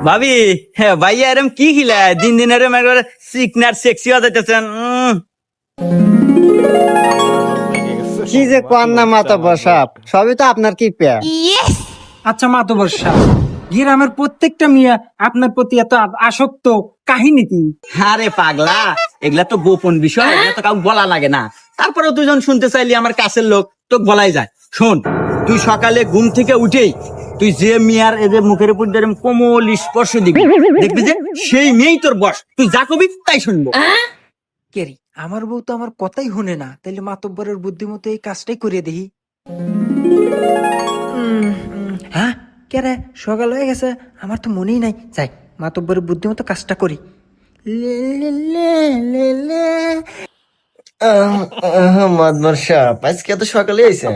ভাবি, হ্যাঁ ভাইয়া এরম কি খিলায় দিন দিন এরম একবার সিকনার সেক্সি হয়ে যাইতেছেন। কি যে কন্যা মাতব্বর সাহেব, সবই তো আপনার কি পেয়া। আচ্ছা মাতবর সাহেব, গ্রামের প্রত্যেকটা মিয়া আপনার প্রতি এত আসক্ত কাহিনী কি? আরে পাগলা, এগুলা তো গোপন বিষয়, এগুলা তো কাউ বলা লাগে না। তারপরে তুই যখন শুনতে চাইলি আমার কাছের লোক, তো বলাই যায়। শোন, তুই সকালে ঘুম থেকে উঠেই তুই যে মিয়ার এদের মুখের উপর দিয়ে এরম কোমল স্পর্শ দিবি, দেখবি যে সেই মেয়েই তোর বস। তুই যা কবি তাই শুনবো। কেরি, আমার বউ তো আমার কথাই শুনে না, তাইলে মাতব্বরের বুদ্ধিমতো এই কাজটাই করিয়ে দেখি। হ্যাঁ, কে রে, সকাল হয়ে গেছে, আমার তো মনেই নাই। যাই, মাতব্বরের বুদ্ধিমতো কাজটা করি। লে লে লে লে লে। মাতব্বর সাহেব, আজকে এত সকালে আইছেন?